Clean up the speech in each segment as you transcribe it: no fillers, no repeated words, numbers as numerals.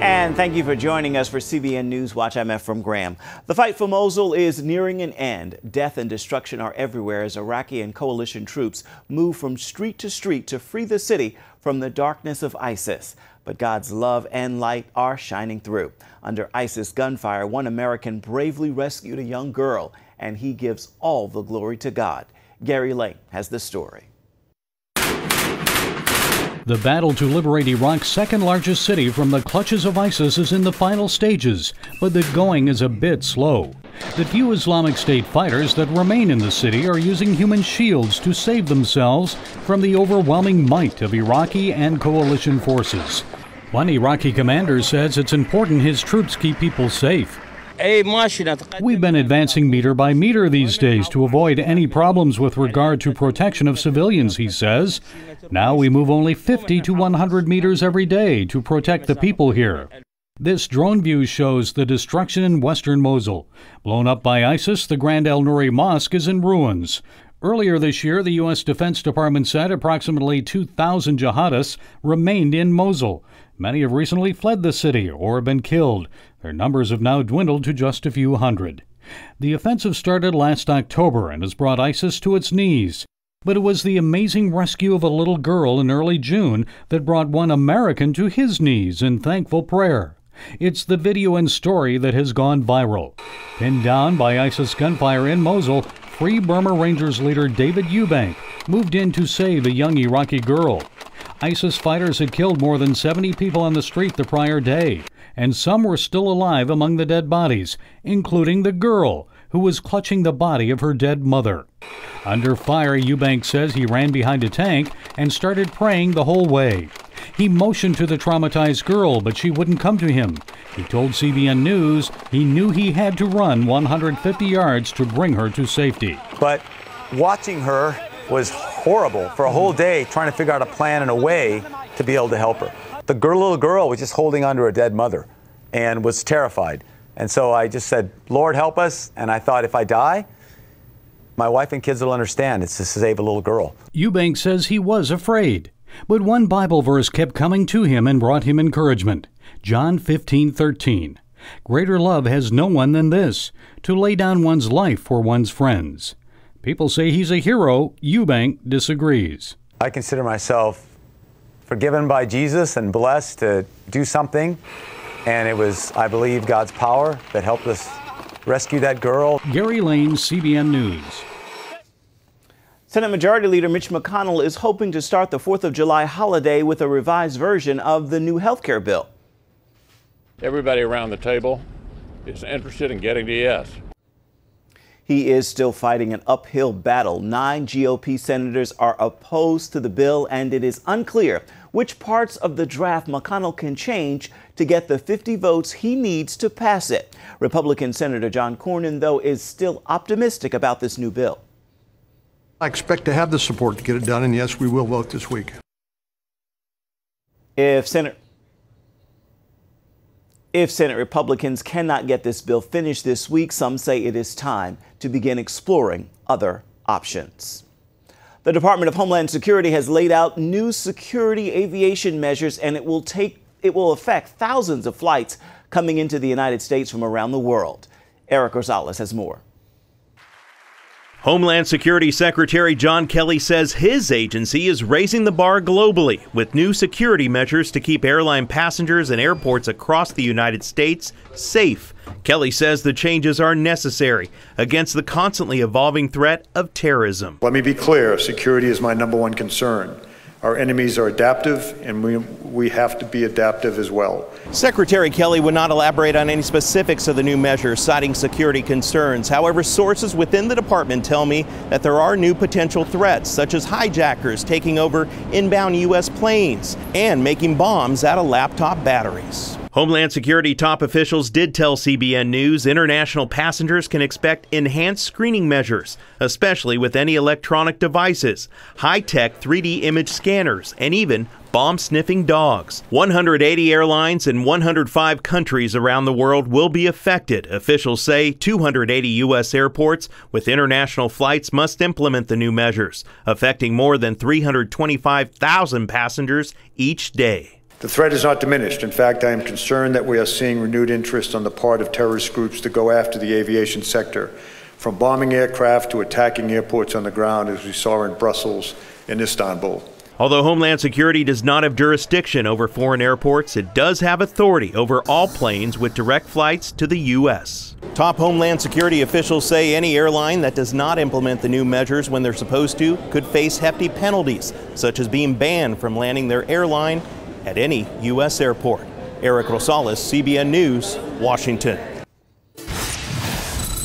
And thank you for joining us for CBN NewsWatch. I'm Ephraim Graham. The fight for Mosul is nearing an end. Death and destruction are everywhere as Iraqi and coalition troops move from street to street to free the city from the darkness of ISIS. But God's love and light are shining through. Under ISIS gunfire, one American bravely rescued a young girl, and he gives all the glory to God. Gary Lane has the story. The battle to liberate Iraq's second-largest city from the clutches of ISIS is in the final stages, but the going is a bit slow. The few Islamic State fighters that remain in the city are using human shields to save themselves from the overwhelming might of Iraqi and coalition forces. One Iraqi commander says it's important his troops keep people safe. We've been advancing meter by meter these days to avoid any problems with regard to protection of civilians, he says. Now we move only 50 to 100 meters every day to protect the people here. This drone view shows the destruction in western Mosul. Blown up by ISIS, the Grand El Nouri Mosque is in ruins. Earlier this year, the U.S. Defense Department said approximately 2,000 jihadists remained in Mosul. Many have recently fled the city or been killed. Their numbers have now dwindled to just a few hundred. The offensive started last October and has brought ISIS to its knees. But it was the amazing rescue of a little girl in early June that brought one American to his knees in thankful prayer. It's the video and story that has gone viral. Pinned down by ISIS gunfire in Mosul, Free Burma Rangers leader David Eubank moved in to save a young Iraqi girl. ISIS fighters had killed more than 70 people on the street the prior day, and some were still alive among the dead bodies, including the girl, who was clutching the body of her dead mother. Under fire, Eubank says he ran behind a tank and started praying the whole way. He motioned to the traumatized girl, but she wouldn't come to him. He told CBN News he knew he had to run 150 yards to bring her to safety. But watching her was horrible for a whole day, trying to figure out a plan and a way to be able to help her. The little girl was just holding onto her dead mother and was terrified. And so I just said, Lord, help us. And I thought, if I die, my wife and kids will understand. It's to save a little girl. Eubank says he was afraid, but one Bible verse kept coming to him and brought him encouragement. John 15:13. Greater love has no one than this, to lay down one's life for one's friends. People say he's a hero. Eubank disagrees. I consider myself forgiven by Jesus and blessed to do something. And it was, I believe, God's power that helped us rescue that girl. Gary Lane, CBN News. Senate Majority Leader Mitch McConnell is hoping to start the 4th of July holiday with a revised version of the new health care bill. Everybody around the table is interested in getting to yes. He is still fighting an uphill battle. 9 GOP senators are opposed to the bill, and it is unclear which parts of the draft McConnell can change to get the 50 votes he needs to pass it. Republican Senator John Cornyn, though, is still optimistic about this new bill. I expect to have the support to get it done, and yes, we will vote this week. If Senate Republicans cannot get this bill finished this week, some say it is time to begin exploring other options. The Department of Homeland Security has laid out new security aviation measures, and it will affect thousands of flights coming into the United States from around the world. Eric Rosales has more. Homeland Security Secretary John Kelly says his agency is raising the bar globally with new security measures to keep airline passengers and airports across the United States safe. Kelly says the changes are necessary against the constantly evolving threat of terrorism. Let me be clear, security is my #1 concern. Our enemies are adaptive, and we have to be adaptive as well. Secretary Kelly would not elaborate on any specifics of the new measures, citing security concerns. However, sources within the department tell me that there are new potential threats, such as hijackers taking over inbound U.S. planes and making bombs out of laptop batteries. Homeland Security top officials did tell CBN News international passengers can expect enhanced screening measures, especially with any electronic devices, high-tech 3D image scanners, and even bomb-sniffing dogs. 180 airlines in 105 countries around the world will be affected. Officials say 280 U.S. airports with international flights must implement the new measures, affecting more than 325,000 passengers each day. The threat is not diminished. In fact, I am concerned that we are seeing renewed interest on the part of terrorist groups to go after the aviation sector, from bombing aircraft to attacking airports on the ground, as we saw in Brussels and Istanbul. Although Homeland Security does not have jurisdiction over foreign airports, it does have authority over all planes with direct flights to the U.S. Top Homeland Security officials say any airline that does not implement the new measures when they're supposed to could face hefty penalties, such as being banned from landing their airline at any U.S. airport. Eric Rosales, CBN News, Washington.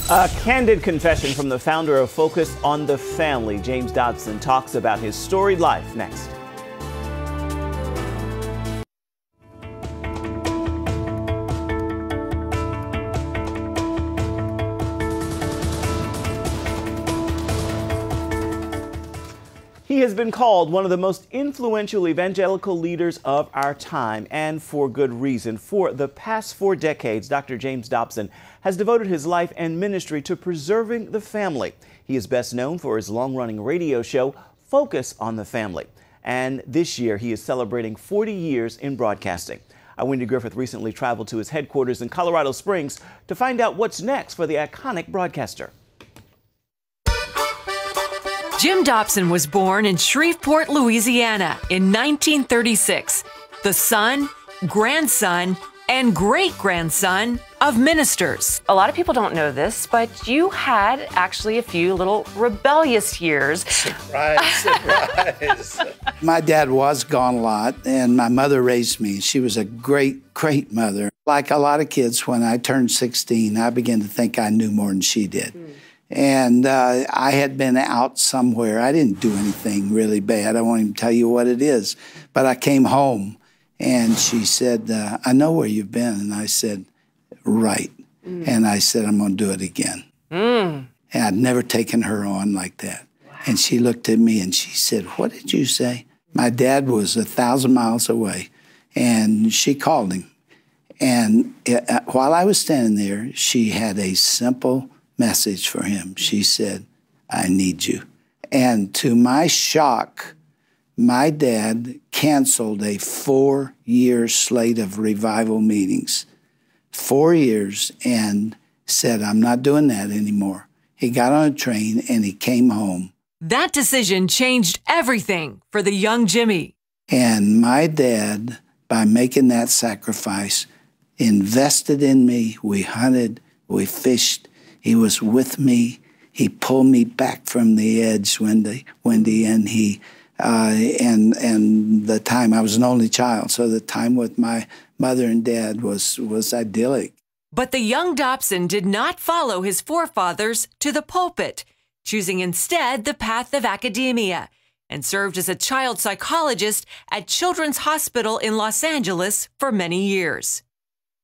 A candid confession from the founder of Focus on the Family. James Dobson talks about his storied life next. He has been called one of the most influential evangelical leaders of our time, and for good reason. For the past 4 decades, Dr. James Dobson has devoted his life and ministry to preserving the family. He is best known for his long-running radio show, Focus on the Family. And this year, he is celebrating 40 years in broadcasting. Wendy Griffith recently traveled to his headquarters in Colorado Springs to find out what's next for the iconic broadcaster. Jim Dobson was born in Shreveport, Louisiana in 1936, the son, grandson, and great-grandson of ministers. A lot of people don't know this, but you had actually a few little rebellious years. Surprise, surprise. My dad was gone a lot, and my mother raised me. She was a great, great mother. Like a lot of kids, when I turned 16, I began to think I knew more than she did. And I had been out somewhere. I didn't do anything really bad. I won't even tell you what it is. But I came home, and she said, I know where you've been. And I said, right. And I said, I'm going to do it again. And I'd never taken her on like that. And she looked at me, and she said, what did you say? My dad was 1,000 miles away, and she called him. And while I was standing there, she had a simple message for him. She said, I need you. And to my shock, my dad canceled a 4-year slate of revival meetings. 4 years, and said, I'm not doing that anymore. He got on a train and he came home. That decision changed everything for the young Jimmy. And my dad, by making that sacrifice, invested in me. We hunted, we fished. He was with me. He pulled me back from the edge, Wendy, and he and the time I was an only child, so the time with my mother and dad was idyllic. But the young Dobson did not follow his forefathers to the pulpit, choosing instead the path of academia, and served as a child psychologist at Children's Hospital in Los Angeles for many years.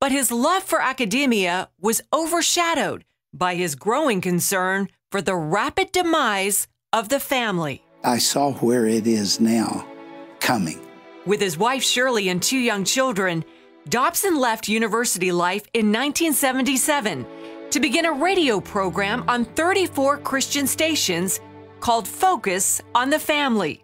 But his love for academia was overshadowed by his growing concern for the rapid demise of the family. I saw where it is now, coming. With his wife Shirley and 2 young children, Dobson left university life in 1977 to begin a radio program on 34 Christian stations called Focus on the Family.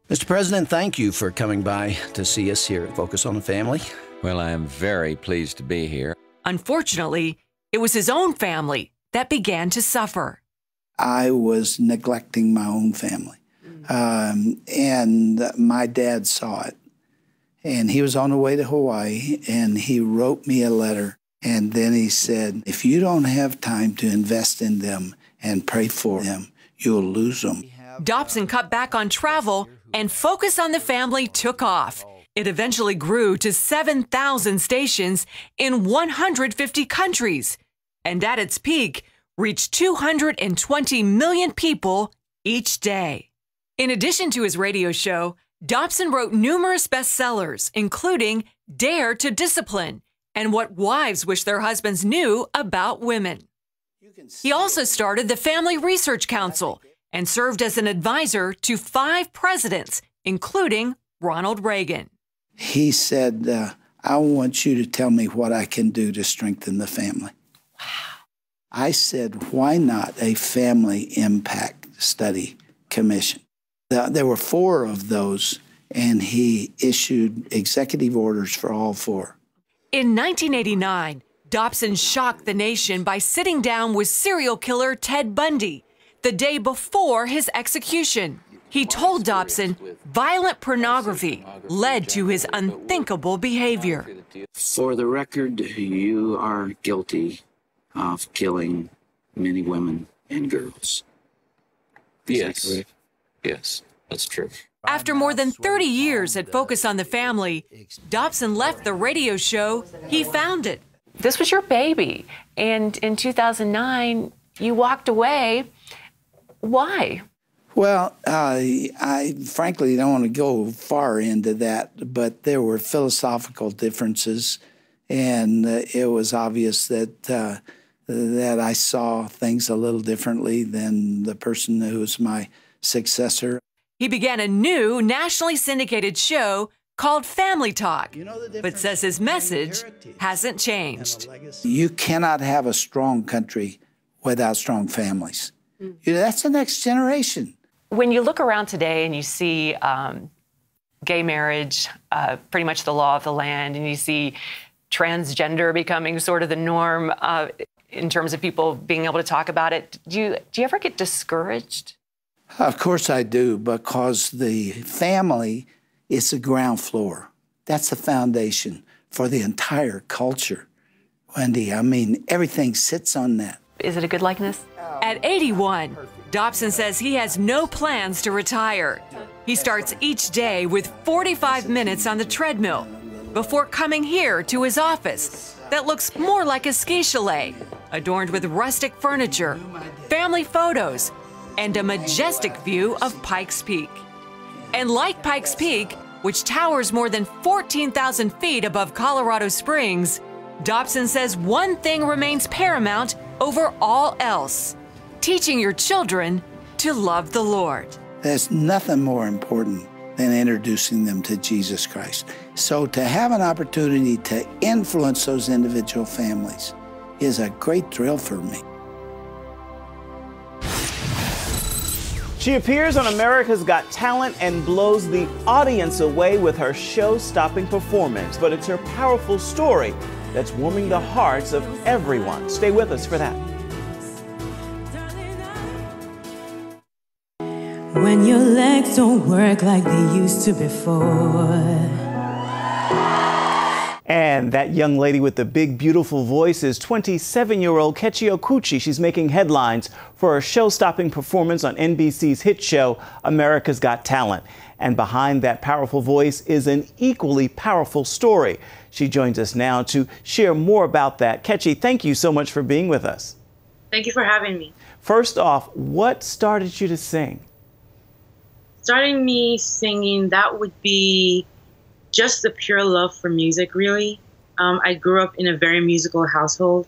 Mr. President, thank you for coming by to see us here at Focus on the Family. Well, I am very pleased to be here. Unfortunately, it was his own family that began to suffer. I was neglecting my own family. And my dad saw it. And he was on the way to Hawaii, and he wrote me a letter. And then he said, if you don't have time to invest in them and pray for them, you'll lose them. Dobson cut back on travel, and Focus on the Family took off. It eventually grew to 7,000 stations in 150 countries, and at its peak, reached 220 million people each day. In addition to his radio show, Dobson wrote numerous bestsellers, including Dare to Discipline and what wives wish their husbands knew about women. He also started the Family Research Council and served as an advisor to 5 presidents, including Ronald Reagan. He said, I want you to tell me what I can do to strengthen the family. Wow. I said, why not a family impact study commission? There were 4 of those, and he issued executive orders for all 4. In 1989, Dobson shocked the nation by sitting down with serial killer Ted Bundy the day before his execution. He told Dobson violent pornography led to his unthinkable behavior. For the record, you are guilty of killing many women and girls. Yes. Yes, that's true. After more than 30 years at Focus on the Family, Dobson left the radio show he founded. This was your baby, and in 2009, you walked away. Why? Well, I frankly don't want to go far into that, but there were philosophical differences, and it was obvious that that I saw things a little differently than the person who was my successor. He began a new nationally syndicated show called Family Talk, but says his message hasn't changed. You cannot have a strong country without strong families. That's the next generation. When you look around today and you see gay marriage, pretty much the law of the land, and you see transgender becoming sort of the norm in terms of people being able to talk about it, do you ever get discouraged? Of course I do, because the family is the ground floor. That's the foundation for the entire culture. Wendy, I mean, everything sits on that. Is it a good likeness? At 81, Dobson says he has no plans to retire. He starts each day with 45 minutes on the treadmill before coming here to his office that looks more like a ski chalet, adorned with rustic furniture, family photos, and a majestic view of Pikes Peak. And like Pikes Peak, which towers more than 14,000 feet above Colorado Springs, Dobson says one thing remains paramount over all else: teaching your children to love the Lord. There's nothing more important than introducing them to Jesus Christ. So to have an opportunity to influence those individual families is a great thrill for me. She appears on America's Got Talent and blows the audience away with her show-stopping performance. But it's her powerful story that's warming the hearts of everyone. Stay with us for that. When your legs don't work like they used to before. And that young lady with the big, beautiful voice is 27-year-old Kechi Okuchi. She's making headlines for her show-stopping performance on NBC's hit show, America's Got Talent. And behind that powerful voice is an equally powerful story. She joins us now to share more about that. Kechi, thank you so much for being with us. Thank you for having me. First off, what started you to sing? Starting me singing, that would be just the pure love for music, really. I grew up in a very musical household,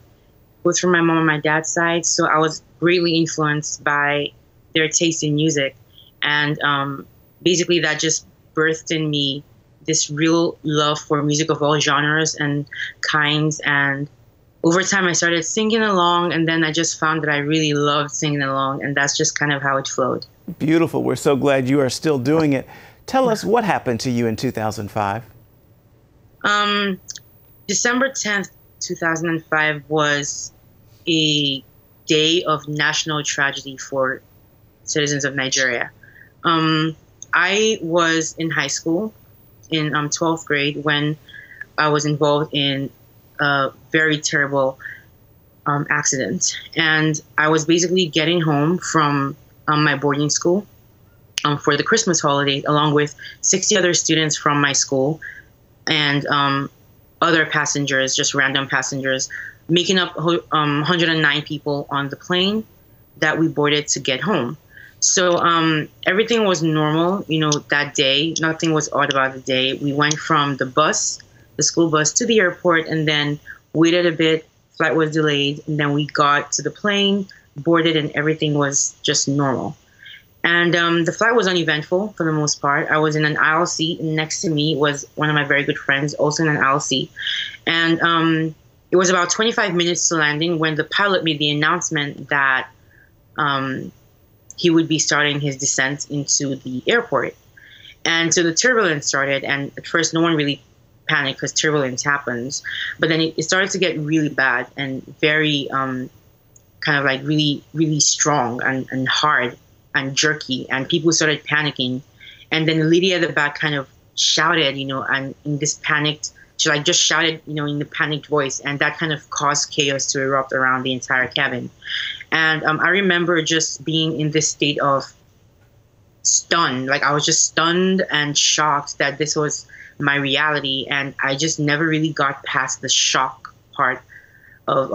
both from my mom and my dad's side, so I was greatly influenced by their taste in music. And basically that just birthed in me this real love for music of all genres and kinds. And over time I started singing along, and then I just found that I really loved singing along, and that's just kind of how it flowed. Beautiful. We're so glad you are still doing it. Tell us what happened to you in 2005. December 10th, 2005 was a day of national tragedy for citizens of Nigeria. I was in high school in 12th grade when I was involved in a very terrible accident. And I was basically getting home from my boarding school for the Christmas holiday, along with 60 other students from my school and other passengers, just random passengers, making up 109 people on the plane that we boarded to get home. So everything was normal, you know, that day. Nothing was odd about the day. We went from the bus the school bus to the airport and then waited a bit. Flight was delayed, and then we got to the plane, boarded, and everything was just normal. And the flight was uneventful for the most part. I was in an aisle seat, and next to me was one of my very good friends, also in an aisle seat. And it was about 25 minutes to landing when the pilot made the announcement that he would be starting his descent into the airport. And so the turbulence started, and at first no one really panic because turbulence happens, but then it started to get really bad and very kind of like really strong and hard and jerky, and people started panicking. And then the lady at the back kind of shouted, and in this panicked, she like just shouted, in the panicked voice, and that kind of caused chaos to erupt around the entire cabin. And I remember just being in this state of stunned, like I was just stunned and shocked that this was my reality, and I just never really got past the shock part of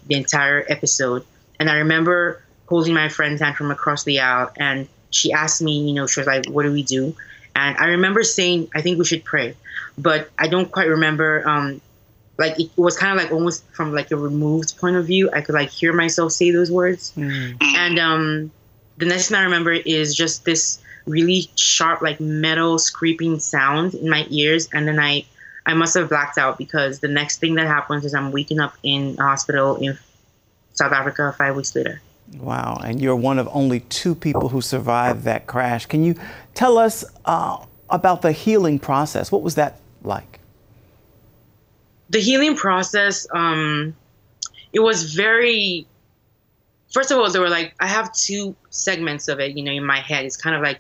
the entire episode. And I remember holding my friend's hand from across the aisle, and she asked me, she was like, "What do we do?" And I remember saying, "I think we should pray," but I don't quite remember. Like it was kind of like almost from like a removed point of view. I could like hear myself say those words, and the next thing I remember is just this really sharp, like metal scraping sound in my ears. And then I must have blacked out, because the next thing that happens is I'm waking up in a hospital in South Africa 5 weeks later. Wow. And you're one of only 2 people who survived that crash. Can you tell us about the healing process? What was that like? The healing process, it was very... First of all, there were like, I have 2 segments of it, in my head. It's kind of like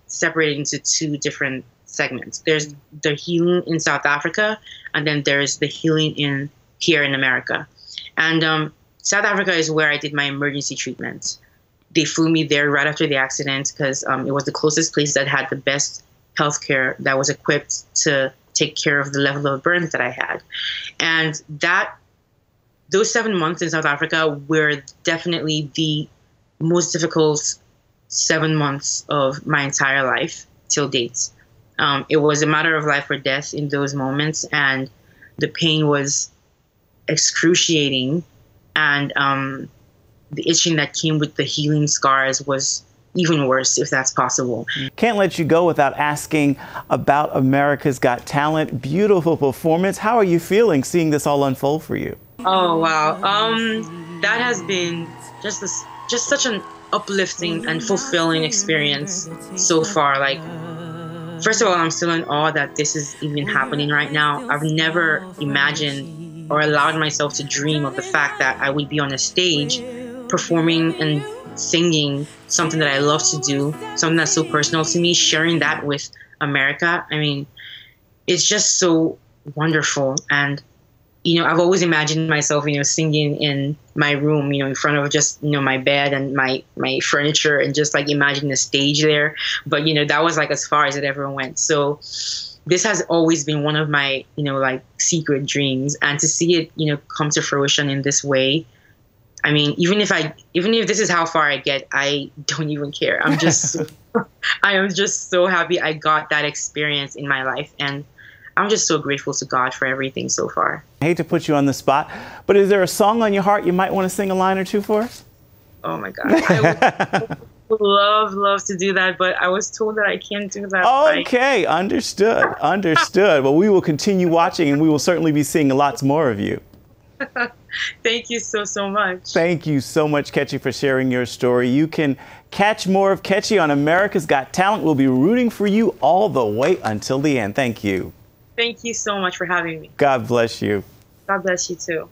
separated into 2 different segments. There's the healing in South Africa, and then there's the healing here in America. And South Africa is where I did my emergency treatment. They flew me there right after the accident because it was the closest place that had the best healthcare, that was equipped to take care of the level of burns that I had. And those 7 months in South Africa were definitely the most difficult 7 months of my entire life till date. It was a matter of life or death in those moments, and the pain was excruciating, and the itching that came with the healing scars was even worse, if that's possible. Can't let you go without asking about America's Got Talent. Beautiful performance. How are you feeling seeing this all unfold for you? Oh, wow. That has been just such an uplifting and fulfilling experience so far. Like, first of all, I'm still in awe that this is even happening right now. I've never imagined or allowed myself to dream of the fact that I would be on a stage performing and singing something that I love to do, something that's so personal to me, sharing that with America. I mean, it's just so wonderful. And I've always imagined myself, singing in my room, in front of just, my bed and my furniture, and just like imagining the stage there. But, that was like as far as it ever went. So this has always been one of my, like secret dreams. And to see it, come to fruition in this way, I mean, even if this is how far I get, I don't even care. I am just so happy I got that experience in my life. And I'm just so grateful to God for everything so far. I hate to put you on the spot, but is there a song on your heart you might want to sing a line or 2 for us? Oh my God. I would love to do that, but I was told that I can't do that. Okay, understood. Well, we will continue watching, and we will certainly be seeing lots more of you. Thank you so much. Thank you so much, Ketchy, for sharing your story. You can catch more of Ketchy on America's Got Talent. We'll be rooting for you all the way until the end. Thank you. Thank you so much for having me. God bless you. God bless you too.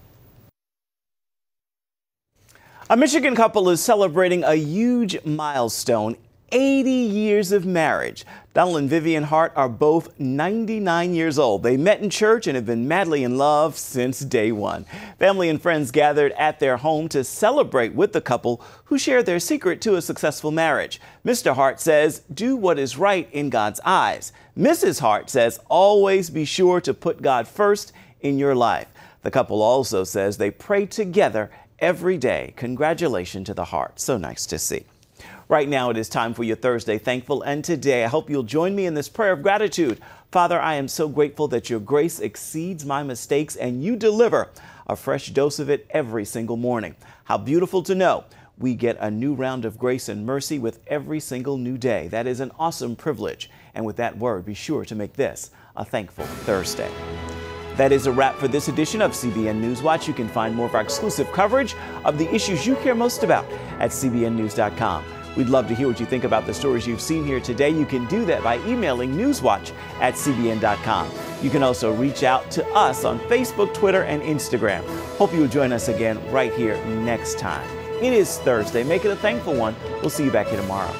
A Michigan couple is celebrating a huge milestone, 80 years of marriage. Donald and Vivian Hart are both 99 years old. They met in church and have been madly in love since day one. Family and friends gathered at their home to celebrate with the couple who share their secret to a successful marriage. Mr. Hart says, do what is right in God's eyes. Mrs. Hart says, always be sure to put God first in your life. The couple also says they pray together every day. Congratulations to the Harts. So nice to see. Right now, it is time for your Thursday Thankful, and today I hope you'll join me in this prayer of gratitude. Father, I am so grateful that your grace exceeds my mistakes and you deliver a fresh dose of it every single morning. How beautiful to know we get a new round of grace and mercy with every single new day. That is an awesome privilege. And with that word, be sure to make this a thankful Thursday. That is a wrap for this edition of CBN NewsWatch. You can find more of our exclusive coverage of the issues you care most about at cbnnews.com. We'd love to hear what you think about the stories you've seen here today. You can do that by emailing newswatch@cbn.com. You can also reach out to us on Facebook, Twitter, and Instagram. Hope you will join us again right here next time. It is Thursday. Make it a thankful one. We'll see you back here tomorrow.